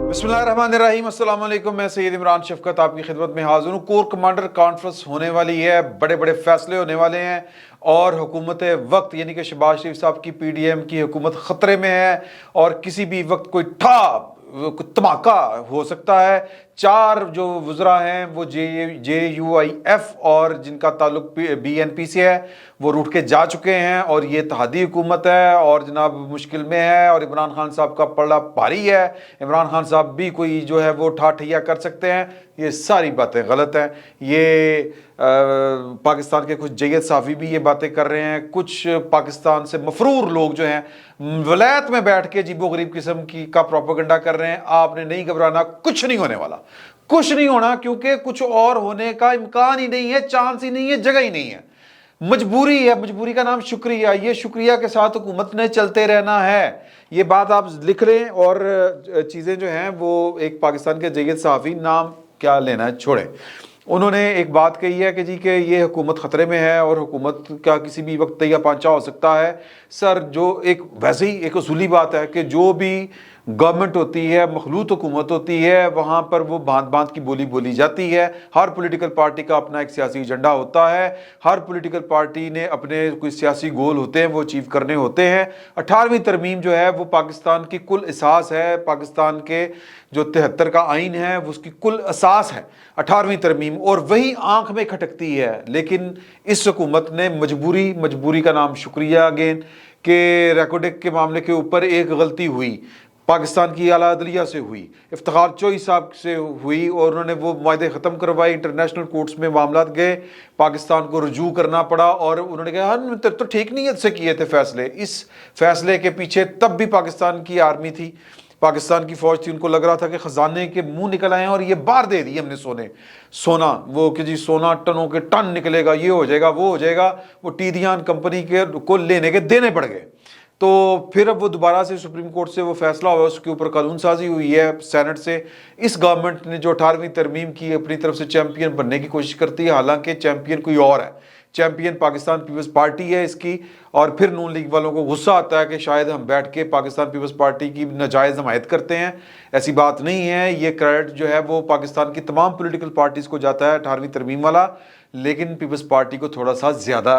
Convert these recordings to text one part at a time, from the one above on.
बिस्मिल्लाहिर्रहमानिर्रहीम, अस्सलाम वालेकुम। मैं सैयद इमरान शफकत आपकी खिदमत में हाजिर हूँ। कोर कमांडर कॉन्फ्रेंस होने वाली है, बड़े बड़े फैसले होने वाले हैं और हुकूमत वक्त यानी कि शहबाज शरीफ साहब की PDM की हुकूमत ख़तरे में है और किसी भी वक्त कोई धमाका हो सकता है। 4 जो वज़रा हैं वो JUIF और जिनका ताल्लुक BNP से है वो रूठ के जा चुके हैं और ये इत्तेहादी हुकूमत है और जनाब मुश्किल में है और इमरान खान साहब का पलड़ा भारी है। इमरान खान साहब भी कोई जो है वो ठाठैया कर सकते हैं। ये सारी बातें गलत हैं। ये पाकिस्तान के कुछ जैयद साफ़ी भी ये बातें कर रहे हैं। कुछ पाकिस्तान से मफरूर लोग जो हैं वलायत में बैठ के अजीबो गरीब किस्म की का प्रोपेगेंडा कर रहे हैं। आपने नहीं घबराना, कुछ नहीं होने वाला, कुछ नहीं होना, क्योंकि कुछ और होने का इम्कान ही नहीं है, चांस ही नहीं है, जगह ही नहीं है। मजबूरी है, मजबूरी का नाम शुक्रिया। ये शुक्रिया के साथ हुकूमत ने चलते रहना है। ये बात आप लिख लें और चीज़ें जो हैं वो एक पाकिस्तान के जैयद सहाफ़ी, नाम क्या लेना है छोड़ें, उन्होंने एक बात कही है कि जी कि ये हुकूमत ख़तरे में है और हुकूमत का किसी भी वक्त तैयार पांचा हो सकता है। सर, जो एक वैसे ही एक उसूली बात है कि जो भी गवर्नमेंट होती है, मखलूत हुकूमत होती है, वहाँ पर वो भांत भांत की बोली बोली जाती है। हर पॉलिटिकल पार्टी का अपना एक सियासी एजेंडा होता है। हर पॉलिटिकल पार्टी ने अपने कोई सियासी गोल होते हैं, वो अचीव करने होते हैं। 18वीं तरमीम जो है वो पाकिस्तान की कुल असास है। पाकिस्तान के जो 73 का आइन है वो उसकी कुल असास है 18वीं तरमीम, और वही आंख में खटकती है। लेकिन इस हुकूमत ने मजबूरी का नाम शुक्रिया अगेन कि रेकोडेक के मामले के ऊपर एक गलती हुई, पाकिस्तान की आला अदलिया से हुई, इफ्तिखार चोई साहब से हुई और उन्होंने वो मायदे ख़त्म करवाए। इंटरनेशनल कोर्ट्स में मामला गए, पाकिस्तान को रुजू करना पड़ा और उन्होंने कहा हाँ तो ठीक नीयत से किए थे फैसले। इस फैसले के पीछे तब भी पाकिस्तान की आर्मी थी, पाकिस्तान की फौज थी। उनको लग रहा था कि खजाने के मुंह निकल आए और ये बार दे दी हमने सोना, वो कि जी सोना टनों के टन निकलेगा, ये हो जाएगा, वो हो जाएगा। वो टीदियान कंपनी के को लेने के देने पड़ गए। तो फिर अब वो दोबारा से सुप्रीम कोर्ट से वो फैसला हुआ, उसके ऊपर कानून साजी हुई है सेनेट से। इस गवर्नमेंट ने जो 18वीं तरमीम की अपनी तरफ से चैंपियन बनने की कोशिश करती है, हालांकि चैंपियन कोई और है। चैंपियन पाकिस्तान पीपल्स पार्टी है इसकी। और फिर नून लीग वालों को गुस्सा आता है कि शायद हम बैठ के पाकिस्तान पीपल्स पार्टी की नाजायज़ हमायत करते हैं। ऐसी बात नहीं है। ये क्रेडिट जो है वो पाकिस्तान की तमाम पॉलिटिकल पार्टीज़ को जाता है 18वीं तरमीम वाला, लेकिन पीपल्स पार्टी को थोड़ा सा ज़्यादा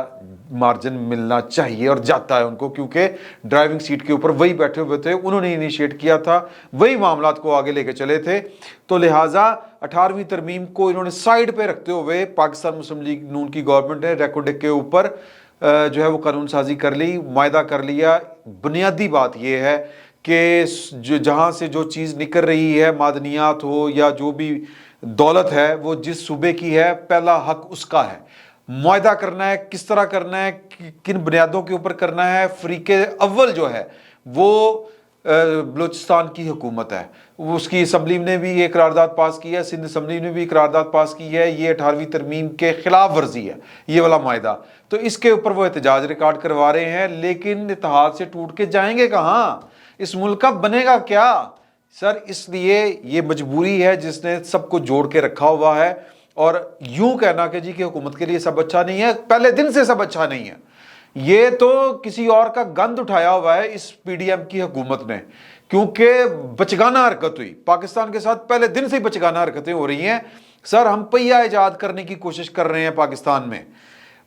मार्जिन मिलना चाहिए और जाता है उनको, क्योंकि ड्राइविंग सीट के ऊपर वही बैठे हुए थे, उन्होंने इनिशिएट किया था, वही मामलात को आगे लेके चले थे। तो लिहाजा 18वीं तरमीम को इन्होंने साइड पे रखते हुए पाकिस्तान मुस्लिम लीग नून की गवर्नमेंट ने रेकोडेक के ऊपर जो है वो कानून साजी कर ली, मायदा कर लिया। बुनियादी बात यह है कि जहाँ से जो चीज़ निकल रही है, मादनियात हो या जो भी दौलत है, वो जिस सूबे की है पहला हक उसका है। मुआहदा करना है, किस तरह करना है, किन बुनियादों के ऊपर करना है। फरीके अव्वल जो है वो बलूचिस्तान की हुकूमत है, उसकी असम्बली ने भी ये करारदाद पास की है, सिंध असम्बली ने भी करारदाद पास की है। ये 18वीं तरमीम के खिलाफ वर्जी है ये वाला मायदा। तो इसके ऊपर वो एहतजाज रिकॉर्ड करवा रहे हैं, लेकिन इत्तेहाद से टूट के जाएंगे कहाँ? इस मुल्क का बनेगा क्या? सर, इसलिए ये मजबूरी है जिसने सबको जोड़ के रखा हुआ है। और यूं कहना कि जी की हुकूमत के लिए सब अच्छा नहीं है, पहले दिन से सब अच्छा नहीं है। ये तो किसी और का गंद उठाया हुआ है इस PDM की हुकूमत ने, क्योंकि बचगाना हरकत हुई पाकिस्तान के साथ, पहले दिन से ही बचगाना हरकतें हो रही हैं। सर, हम पहिया ईजाद करने की कोशिश कर रहे हैं पाकिस्तान में।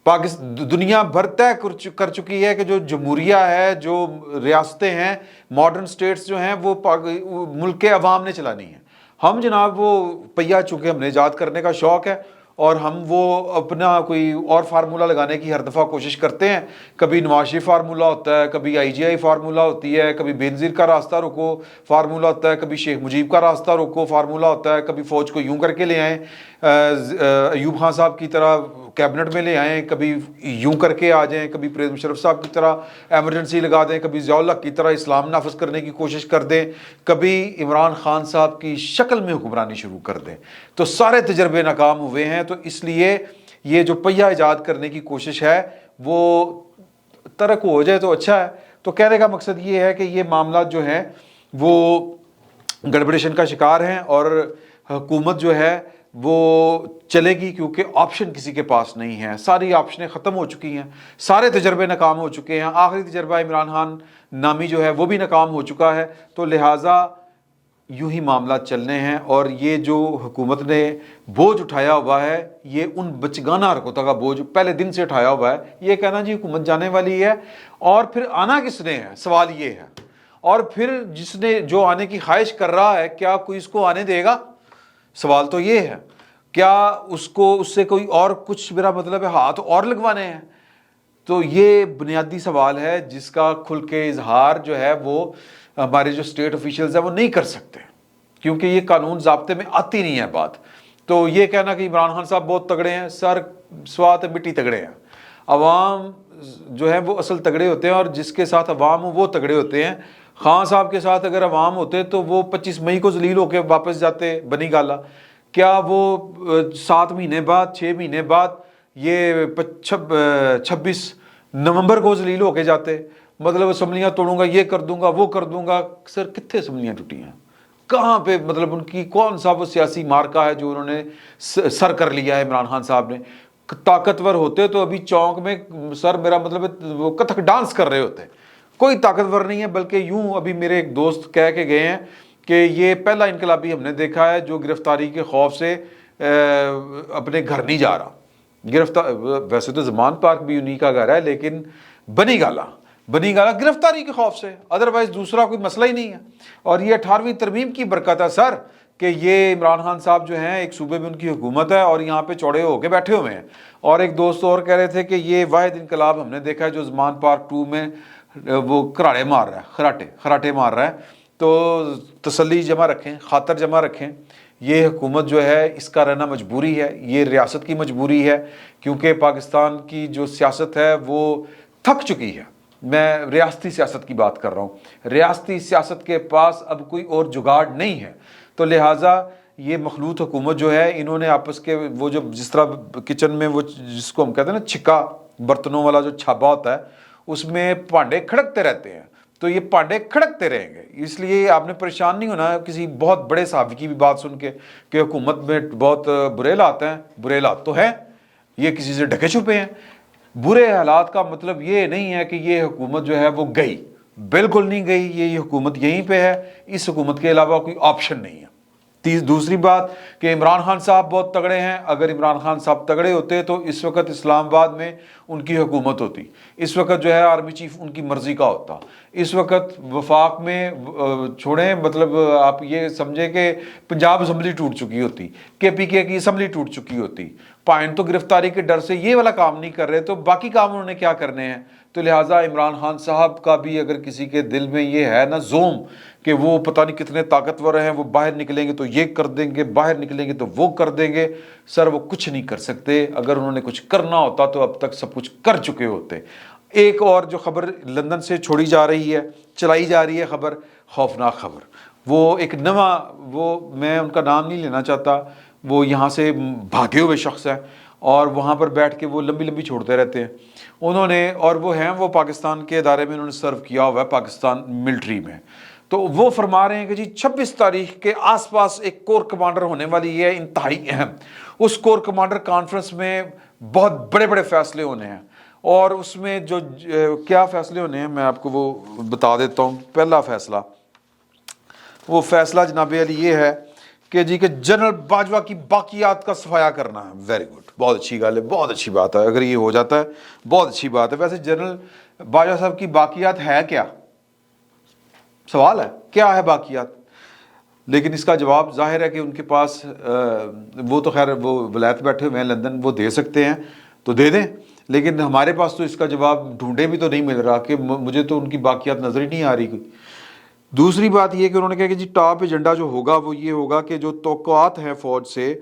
दुनिया भर तय कर चुकी है कि जो जमहूरिया है, जो रियासतें हैं, मॉडर्न स्टेट्स जो हैं, वो मुल्क के अवाम ने चलानी है। हम जनाब वो पहिया, चूँकि हमने ईजाद करने का शौक़ है और हम वो अपना कोई और फार्मूला लगाने की हर दफ़ा कोशिश करते हैं। कभी नवाज शरीफ फार्मूला होता है, कभी IGI फार्मूला होती है, कभी बेनज़ीर का रास्ता रोको फार्मूला होता है, कभी शेख मुजीब का रास्ता रोको फार्मूला होता है, कभी फ़ौज को यूं करके ले आएँ, अयूब खान साहब की तरह कैबिनेट में ले आएँ, कभी यूं करके आ जाएँ, कभी परवेज़ मुशर्रफ साहब की तरह एमरजेंसी लगा दें, कभी ज़ियाउल हक की तरह इस्लाम नाफिज करने की कोशिश कर दें, कभी इमरान खान साहब की शक्ल में हुक्मरानी शुरू कर दें। तो सारे तजर्बे नाकाम हुए हैं। तो इसलिए ये जो पहिया ईजाद करने की कोशिश है वो तरक हो जाए तो अच्छा है। तो कहने का मकसद ये है कि ये मामला जो है वो गड़बड़ेशन का शिकार हैं और हुकूमत जो है वो चलेगी, क्योंकि ऑप्शन किसी के पास नहीं है। सारी ऑप्शनें ख़त्म हो चुकी हैं, सारे तजर्बे नाकाम हो चुके हैं। आखिरी तजर्बा इमरान खान नामी जो है वो भी नाकाम हो चुका है। तो लिहाजा यूं ही मामला चलने हैं और ये जो हुकूमत ने बोझ उठाया हुआ है ये उन बचगाना हरकतों का बोझ पहले दिन से उठाया हुआ है। ये कहना जी हुकूमत जाने वाली है और फिर आना किसने है, सवाल ये है। और फिर जिसने जो आने की ख्वाहिश कर रहा है क्या कोई इसको आने देगा, सवाल तो ये है। क्या उसको उससे कोई और कुछ, मेरा मतलब है हाथ और लगवाने हैं। तो ये बुनियादी सवाल है जिसका खुल के इजहार जो है वो हमारे जो स्टेट ऑफिशियल्स हैं वो नहीं कर सकते, क्योंकि ये कानून ज़ाब्ते में आती नहीं है बात। तो ये कहना कि इमरान खान साहब बहुत तगड़े हैं, सर स्वात मिट्टी तगड़े हैं। अवाम जो है वो असल तगड़े होते हैं और जिसके साथ अवाम हो वो तगड़े होते हैं। खान साहब के साथ अगर अवाम होते तो वो 25 मई को जलील होकर वापस जाते बनी गाला। क्या वो 7 महीने बाद 6 महीने बाद ये 26 नवंबर को जलील होके जाते, मतलब असम्बलियाँ तोड़ूंगा, ये कर दूंगा, वो कर दूंगा। सर कितने असम्बलियाँ टूटी हैं, कहाँ पे, मतलब उनकी कौन सा वो सियासी मार्का है जो उन्होंने सर कर लिया है इमरान खान साहब ने। ताकतवर होते तो अभी चौक में सर, मेरा मतलब वो कथक डांस कर रहे होते। कोई ताकतवर नहीं है, बल्कि यूं अभी मेरे एक दोस्त कह के गए हैं कि ये पहला इनकलाबी हमने देखा है जो गिरफ्तारी के खौफ से अपने घर नहीं जा रहा। गिरफ्तार, वैसे तो जमान पार्क भी उन्हीं का घर है, लेकिन बनी गाला गिरफ्तारी के खौफ से, अदरवाइज दूसरा कोई मसला ही नहीं है। और ये 18वीं तरमीम की बरकत है सर कि ये इमरान खान साहब जो हैं एक सूबे में उनकी हुकूमत है और यहाँ पे चौड़े होके बैठे हुए हैं। और एक दोस्त और कह रहे थे कि ये वाहिद इनकलाब हमने देखा है जो जमान पार्क 2 में वो खराटे मार रहा है, खराटे मार रहा है। तो तसल्ली जमा रखें, खातर जमा रखें। ये हुकूमत जो है इसका रहना मजबूरी है, ये रियासत की मजबूरी है, क्योंकि पाकिस्तान की जो सियासत है वो थक चुकी है। मैं रियासती सियासत की बात कर रहा हूँ। रियासती सियासत के पास अब कोई और जुगाड़ नहीं है। तो लिहाजा ये मखलूत हुकूमत जो है, इन्होंने आपस के वो जो जिस तरह किचन में वो जिसको हम कहते हैं ना छिक्का, बर्तनों वाला जो छाबा होता है, उसमें भांडे खड़कते रहते हैं। तो ये भांडे खड़कते रहेंगे, इसलिए आपने परेशान नहीं होना किसी बहुत बड़े साहब की भी बात सुन के कि हुकूमत में बहुत बुरे हालात हैं। बुरे हालात तो हैं, ये किसी से ढके छुपे हैं। बुरे हालात का मतलब ये नहीं है कि ये हुकूमत जो है वो गई, बिल्कुल नहीं गई। ये हुकूमत यहीं पे है, इस हुकूमत के अलावा कोई ऑप्शन नहीं है। दूसरी बात कि इमरान खान साहब बहुत तगड़े हैं। अगर इमरान खान साहब तगड़े होते तो इस वक्त इस्लामाबाद में उनकी हुकूमत होती। इस वक्त जो है आर्मी चीफ उनकी मर्जी का होता। इस वक्त वफाक में छोड़ें, मतलब आप ये समझे कि पंजाब असम्बली टूट चुकी होती, KPK की असम्बली टूट चुकी होती। पॉइंट तो गिरफ्तारी के डर से ये वाला काम नहीं कर रहे, तो बाकी काम उन्होंने क्या करने हैं। तो लिहाजा इमरान खान साहब का भी अगर किसी के दिल में ये है ना जोम कि वो पता नहीं कितने ताकतवर हैं, वो बाहर निकलेंगे तो ये कर देंगे, बाहर निकलेंगे तो वो कर देंगे, सर वो कुछ नहीं कर सकते। अगर उन्होंने कुछ करना होता तो अब तक सब कुछ कर चुके होते। एक और जो खबर लंदन से छोड़ी जा रही है, चलाई जा रही है खबर, खौफनाक खबर, वो एक नवा, वो मैं उनका नाम नहीं लेना चाहता, वो यहाँ से भागे हुए शख्स हैं और वहाँ पर बैठ के वो लंबी लंबी छोड़ते रहते हैं उन्होंने, और वो हैं वो पाकिस्तान के इदारे में उन्होंने सर्व किया हुआ है, पाकिस्तान मिलिट्री में। तो वो फरमा रहे हैं कि जी 26 तारीख के आसपास एक कोर कमांडर होने वाली है इंतहाई अहम। उस कोर कमांडर कॉन्फ्रेंस में बहुत बड़े बड़े फैसले होने हैं और उसमें जो क्या फैसले होने हैं मैं आपको वो बता देता हूँ। पहला फैसला, वो फैसला जनाब अली ये है कि जी कि जनरल बाजवा की बाकियात का सफाया करना है। वेरी गुड, बहुत अच्छी गल है, बहुत अच्छी बात है। अगर ये हो जाता है बहुत अच्छी बात है। वैसे जनरल बाजवा साहब की बाकियात है क्या, सवाल है क्या है बाकियात। लेकिन इसका जवाब जाहिर है कि उनके पास वो तो खैर वो वलायत बैठे हुए हैं लंदन, वो दे सकते हैं तो दे दें, लेकिन हमारे पास तो इसका जवाब ढूंढे भी तो नहीं मिल रहा कि मुझे तो उनकी बाकियात नजर ही नहीं आ रही कोई। दूसरी बात ये कि उन्होंने कहा कि जी टॉप एजेंडा जो होगा वो ये होगा कि जो तवक्कुआत हैं फ़ौज से,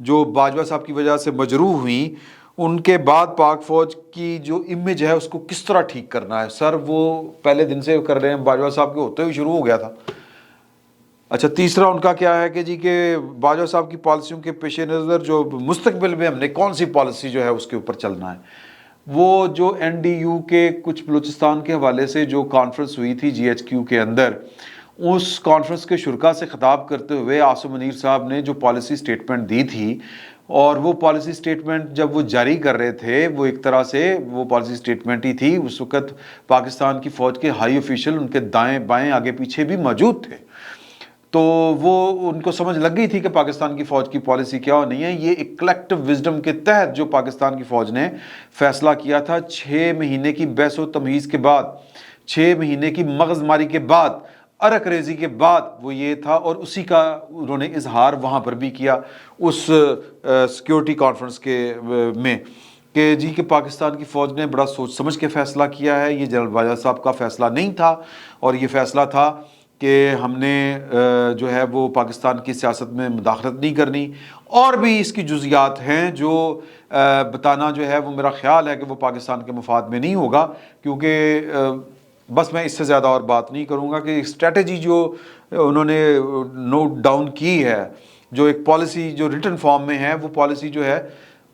जो बाजवा साहब की वजह से मजरूह हुई, उनके बाद पाक फ़ौज की जो इमेज है उसको किस तरह ठीक करना है। सर वो पहले दिन से कर रहे हैं, बाजवा साहब के होते हुए शुरू हो गया था। अच्छा, तीसरा उनका क्या है कि जी के बाजवा साहब की पॉलिसियों के पेश नज़र जो मुस्तकबिल में हमने कौन सी पॉलिसी जो है उसके ऊपर चलना है। वो जो NDU के कुछ बलूचिस्तान के हवाले से जो कॉन्फ्रेंस हुई थी GHQ के अंदर, उस कॉन्फ्रेंस के शुरा से ख़िताब करते हुए आसिम मुनीर साहब ने जो पॉलिसी स्टेटमेंट दी थी, और वो पॉलिसी स्टेटमेंट जब वो जारी कर रहे थे, वो एक तरह से वो पॉलिसी स्टेटमेंट ही थी। उस वक़्त पाकिस्तान की फ़ौज के हाई ऑफिशियल उनके दाएं बाएं आगे पीछे भी मौजूद थे। تو وہ ان کو سمجھ لگ گئی تھی کہ پاکستان کی فوج کی پالیسی کیا ہونی ہے. یہ ایک کلیکٹو وزڈم کے تحت جو پاکستان کی فوج نے فیصلہ کیا تھا 6 مہینے کی بحث و تمہیز کے بعد, 6 مہینے کی مغز ماری کے بعد, عرق ریزی کے بعد وہ یہ تھا, اور اسی کا انہوں نے اظہار وہاں پر بھی کیا اس سیکیورٹی کانفرنس کے میں کہ جی کہ پاکستان کی فوج نے بڑا سوچ سمجھ کے فیصلہ کیا ہے, یہ جنرل باجوہ صاحب کا فیصلہ نہیں تھا, اور یہ فیصلہ تھا کہ ہم نے جو ہے وہ پاکستان کی سیاست میں مداخلت نہیں کرنی. اور بھی اس کی جزیات ہیں جو بتانا جو ہے وہ میرا خیال ہے کہ وہ پاکستان کے مفاد میں نہیں ہوگا, کیونکہ بس میں اس سے زیادہ اور بات نہیں کروں گا کہ اسٹریٹجی جو انہوں نے نوٹ ڈاؤن کی ہے, جو ایک پالیسی جو ریٹن فارم میں ہے, وہ پالیسی جو ہے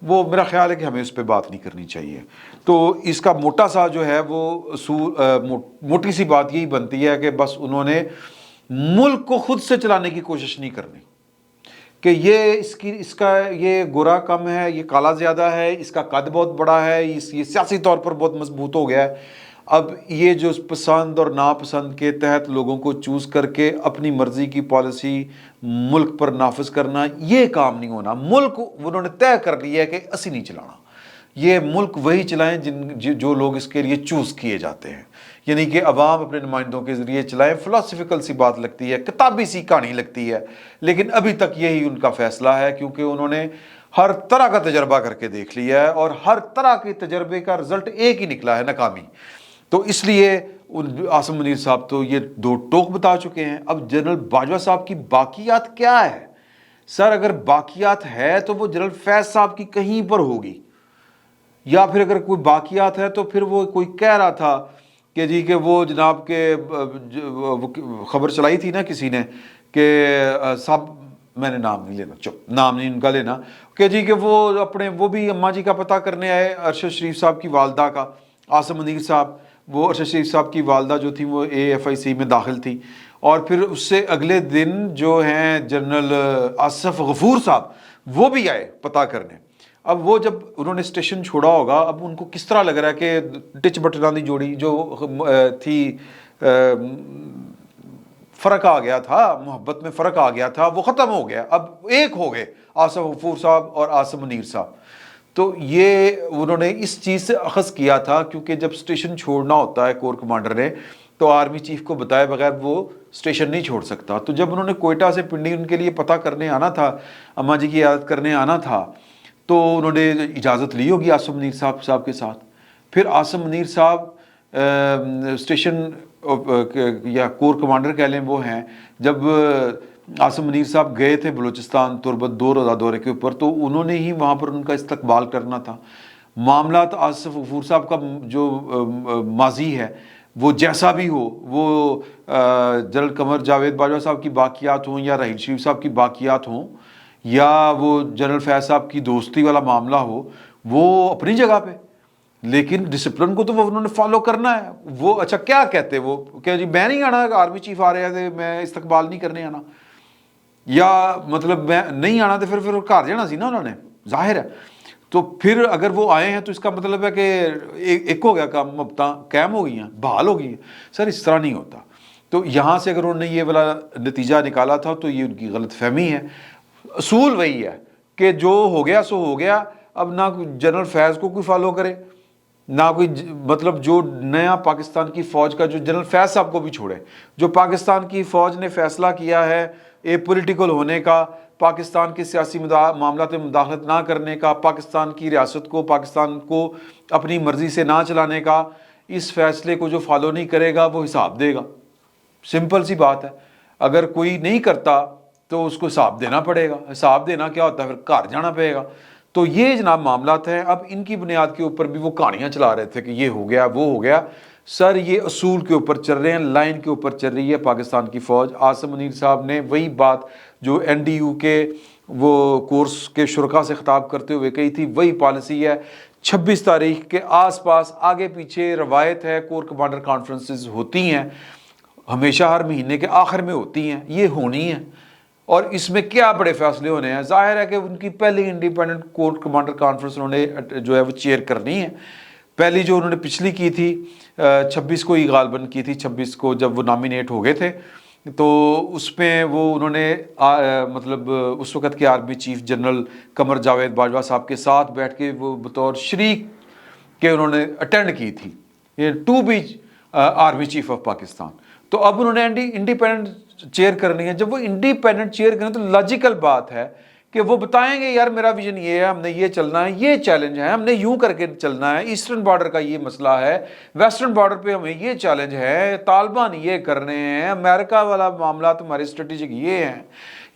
وہ میرا خیال ہے کہ ہمیں اس پہ بات نہیں کرنی چاہیے. تو اس کا موٹا سا جو ہے وہ موٹی سی بات یہی بنتی ہے کہ بس انہوں نے ملک کو خود سے چلانے کی کوشش نہیں کرنی کہ یہ اس کا یہ گورا کم ہے, یہ کالا زیادہ ہے, اس کا قد بہت بڑا ہے, یہ سیاسی طور پر بہت مضبوط ہو گیا ہے. اب یہ جو پسند اور ناپسند کے تحت لوگوں کو چوز کر کے اپنی مرضی کی پالیسی ملک پر نافذ کرنا, یہ کام نہیں ہونا. ملک انہوں نے طے کر لیا ہے کہ اسی نہیں چلانا, یہ ملک وہی چلائیں جو لوگ اس کے لیے چوز کیے جاتے ہیں, یعنی کہ عوام اپنے نمائندوں کے ذریعے چلائیں. فلسفیکل سی بات لگتی ہے, کتابی سی کہانی لگتی ہے, لیکن ابھی تک یہی ان کا فیصلہ ہے, کیونکہ انہوں نے ہر طرح کا تجربہ کر کے دیکھ لیا ہے, اور ہر طرح کے تجربے کا رزلٹ ایک ہی نکلا ہے, ناکامی. تو اس لیے عاصم منیر صاحب تو یہ دو ٹوک بتا چکے ہیں. اب جنرل باجوہ صاحب کی باقیات کیا ہے؟ سر اگر باقیات ہے تو وہ جنرل فیض صاحب کی کہیں پر ہوگی, یا پھر اگر کوئی باقیات ہے تو پھر وہ کوئی کہہ رہا تھا کہ جی کہ وہ جناب کے خبر چلائی تھی نا کسی نے کہ صاحب, میں نے نام نہیں لینا, چپ, نام نہیں ان کا لینا, کہ جی کہ وہ بھی اماں جی کا پتہ کرنے آئے, ارشد شریف صاحب کی والدہ کا. عاصم منیر صاحب, وہ ارشد شریف صاحب کی والدہ جو تھی وہ AFIC میں داخل تھی, اور پھر اس سے اگلے دن جو ہیں جنرل آصف غفور صاحب وہ بھی آئے پتہ کرنے. اب وہ جب انہوں نے اسٹیشن چھوڑا ہوگا, اب ان کو کس طرح لگ رہا ہے کہ ٹچ بٹنانی جوڑی جو تھی, فرق آ گیا تھا, محبت میں فرق آ گیا تھا, وہ ختم ہو گیا, اب ایک ہو گئے آصف غفور صاحب اور عاصم منیر صاحب. تو یہ انہوں نے اس چیز سے اخذ کیا تھا, کیونکہ جب اسٹیشن چھوڑنا ہوتا ہے کور کمانڈر نے تو آرمی چیف کو بتائے بغیر وہ اسٹیشن نہیں چھوڑ سکتا. تو جب انہوں نے کوئٹہ سے پنڈی ان کے لیے پتہ کرنے آنا تھا, اماں جی کی عیادت کرنے آنا تھا, تو انہوں نے اجازت لی ہوگی عاصم منیر صاحب کے ساتھ. پھر عاصم منیر صاحب اسٹیشن یا کور کمانڈر کہہ لیں وہ ہیں, جب عاصم منیر صاحب گئے تھے بلوچستان تربت 2 روزہ دورے کے اوپر, تو انہوں نے ہی وہاں پر ان کا استقبال کرنا تھا. معاملات آصف غفور صاحب کا جو ماضی ہے وہ جیسا بھی ہو, وہ جنرل قمر جاوید باجوہ صاحب کی باقیات ہوں یا رحیل شریف صاحب کی باقیات ہوں یا وہ جنرل فیض صاحب کی دوستی والا معاملہ ہو, وہ اپنی جگہ پہ, لیکن ڈسپلن کو تو وہ انہوں نے فالو کرنا ہے. وہ اچھا کیا کہتے, وہ کہ جی میں نہیں آنا, آرمی چیف آ رہے ہیں میں استقبال نہیں کرنے آنا, یا مطلب میں نہیں آنا تو پھر گھر جانا سی نا انہوں نے, ظاہر ہے. تو پھر اگر وہ آئے ہیں تو اس کا مطلب ہے کہ ایک ہو گیا کام, مبتاں قائم ہو گئی ہیں, بحال ہو گئی ہیں. سر اس طرح نہیں ہوتا. تو یہاں سے اگر انہوں نے یہ والا نتیجہ نکالا تھا تو یہ ان کی غلط فہمی ہے. اصول وہی ہے کہ جو ہو گیا سو ہو گیا. اب نہ جنرل فیض کو کوئی فالو کرے, نہ کوئی مطلب جو نیا پاکستان کی فوج کا, جو جنرل فیض صاحب کو بھی چھوڑے, جو پاکستان کی فوج نے فیصلہ کیا ہے اے پولیٹیکل ہونے کا, پاکستان کے سیاسی معاملات میں مداخلت نہ کرنے کا, پاکستان کی ریاست کو, پاکستان کو اپنی مرضی سے نہ چلانے کا, اس فیصلے کو جو فالو نہیں کرے گا وہ حساب دے گا. سمپل سی بات ہے. اگر کوئی نہیں کرتا تو اس کو حساب دینا پڑے گا. حساب دینا کیا ہوتا ہے, پھر گھر جانا پڑے گا. تو یہ جناب معاملات ہیں. اب ان کی بنیاد کے اوپر بھی وہ کہانیاں چلا رہے تھے کہ یہ ہو گیا وہ ہو گیا. سر یہ اصول کے اوپر چل رہے ہیں, لائن کے اوپر چل رہی ہے پاکستان کی فوج. عاصم منیر صاحب نے وہی بات جو NDU کے وہ کورس کے شرکا سے خطاب کرتے ہوئے کہی تھی, وہی پالیسی ہے. 26 تاریخ کے آس پاس آگے پیچھے روایت ہے کور کمانڈر کانفرنسز ہوتی ہیں, ہمیشہ ہر مہینے کے آخر میں ہوتی ہیں, یہ ہونی ہے. اور اس میں کیا بڑے فیصلے ہونے ہیں. ظاہر ہے کہ ان کی پہلی انڈیپینڈنٹ کور کمانڈر کانفرنس انہوں نے جو ہے وہ چیئر کرنی ہے. پہلی جو انہوں نے پچھلی کی تھی 26 کو ہی غالباً کی تھی, 26 کو جب وہ نامینیٹ ہو گئے تھے, تو اس میں وہ انہوں نے مطلب اس وقت کے army chief general Qamar Javed Bajwa صاحب کے ساتھ بیٹھ کے وہ بطور شریک کے انہوں نے اٹینڈ کی تھی، یہ to be army chief of Pakistan. تو اب انہوں نے انڈیپینڈنٹ چیئر کرنی ہے۔ جب وہ انڈیپینڈنٹ چیئر کریں تو لاجیکل بات ہے کہ وہ بتائیں گے یار میرا ویژن یہ ہے، ہم نے یہ چلنا ہے، یہ چیلنج ہے، ہم نے یوں کر کے چلنا ہے، ایسٹرن بارڈر کا یہ مسئلہ ہے، ویسٹرن بارڈر پہ ہمیں یہ چیلنج ہے، طالبان یہ کرنے ہیں، امریکہ والا معاملات ہمارے اسٹریٹجک یہ ہیں،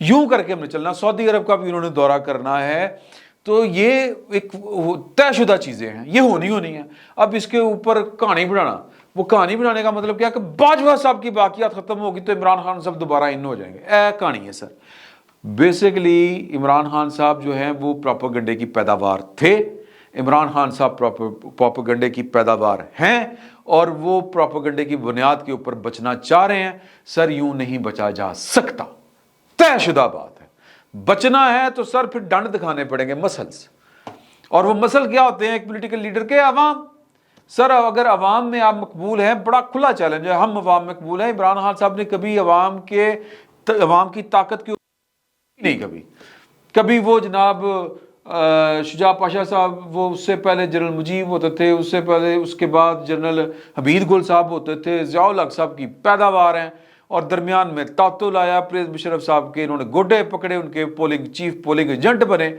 یوں کر کے ہم نے چلنا۔ سعودی عرب کا بھی انہوں نے دورہ کرنا ہے۔ تو یہ ایک طے شدہ چیزیں ہیں، یہ ہونی ہیں۔ اب اس کے اوپر کہانی بنانا، وہ کہانی بنانے کا مطلب کیا کہ باجوہ صاحب کی باقیات ختم ہوگی تو عمران خان صاحب دوبارہ ان ہو جائیں گے، کہانی ہے سر۔ بیسیکلی عمران خان صاحب جو ہیں وہ پروپیگنڈے کی پیداوار تھے، عمران خان صاحب پروپیگنڈے کی پیداوار ہیں، اور وہ پروپیگنڈے کی بنیاد کے اوپر بچنا چاہ رہے ہیں۔ سر یوں نہیں بچا جا سکتا، طے شدہ بات ہے۔ بچنا ہے تو سر پھر ڈنڈ دکھانے پڑیں گے، مسلس۔ اور وہ مسل کیا ہوتے ہیں ایک پولیٹیکل لیڈر کے؟ عوام۔ سر اگر عوام میں آپ مقبول ہیں، بڑا کھلا چیلنج ہے، ہم عوام میں مقبول ہیں۔ عمران خان صاحب نے کبھی عوام کی طاقت کی نہیں، کبھی وہ جناب شجاع پاشا صاحب، وہ اس سے پہلے جنرل مجیب ہوتے تھے، اس سے پہلے اس کے بعد جنرل حمید گل صاحب ہوتے تھے، ضیاء الحق صاحب کی پیداوار ہیں، اور درمیان میں تعطل آیا، پریز مشرف صاحب کے انہوں نے گوڈے پکڑے، ان کے چیف پولنگ ایجنٹ بنے۔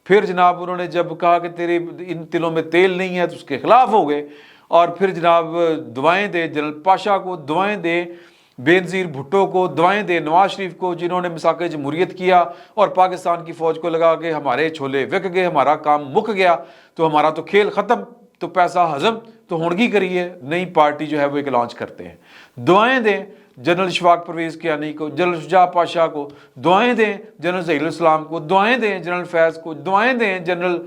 پھر جناب انہوں نے جب کہا کہ تیرے ان تلوں میں تیل نہیں ہے تو اس کے خلاف ہو گئے، اور پھر جناب دعائیں دے جنرل پاشا کو، دعائیں دے بے نظیر بھٹو کو، دعائیں دے نواز شریف کو، جنہوں نے مساق جمہوریت کیا اور پاکستان کی فوج کو لگا کہ ہمارے چھولے وک گئے، ہمارا کام مک گیا، تو ہمارا تو کھیل ختم، تو پیسہ ہضم، تو ہونگی کریے، نئی پارٹی جو ہے وہ ایک لانچ کرتے ہیں۔ دعائیں دیں جنرل اشفاق پرویز کیانی کو، جنرل شجاع پاشا کو، دعائیں دیں جنرل ظہیر الاسلام کو، دعائیں دیں جنرل فیض کو، دعائیں دیں جنرل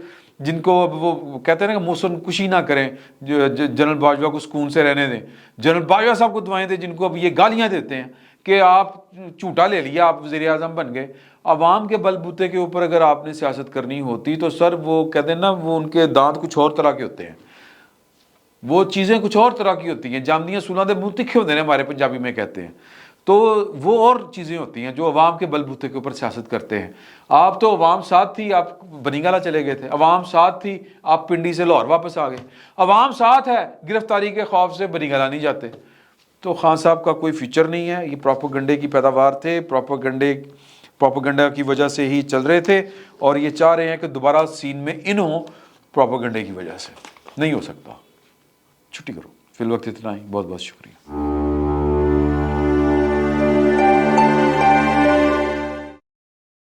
جن کو وہ کہتے ہیں نا کہ موسن کشی نہ کریں، جنرل باجوہ کو سکون سے رہنے دیں، جنرل باجوہ صاحب کو دعائیں دیں جن کو اب یہ گالیاں دیتے ہیں کہ آپ جھوٹا لے لیا، آپ وزیر اعظم بن گئے۔ عوام کے بل بوتے کے اوپر اگر آپ نے سیاست کرنی ہوتی تو سر وہ کہتے ہیں نا، وہ ان کے دانت کچھ اور طرح کے ہوتے ہیں، وہ چیزیں کچھ اور طرح کی ہوتی ہیں، جامدیاں سولہ دے منہ تکھے ہوتے ہیں ہمارے پنجابی میں کہتے ہیں، تو وہ اور چیزیں ہوتی ہیں جو عوام کے بل بوتے کے اوپر سیاست کرتے ہیں۔ آپ تو عوام ساتھ تھی، آپ بنی گالہ چلے گئے تھے، عوام ساتھ تھی، آپ پنڈی سے لاہور واپس آ گئے، عوام ساتھ ہے، گرفتاری کے خوف سے بنی گالہ نہیں جاتے۔ تو خان صاحب کا کوئی فیوچر نہیں ہے، یہ پروپیگنڈے کی پیداوار تھے، پروپیگنڈا کی وجہ سے ہی چل رہے تھے، اور یہ چاہ رہے ہیں کہ دوبارہ سین میں انہوں پروپیگنڈے کی وجہ سے نہیں ہو سکتا۔ چھٹی کرو، فی الوقت اتنا ہی، بہت بہت شکریہ۔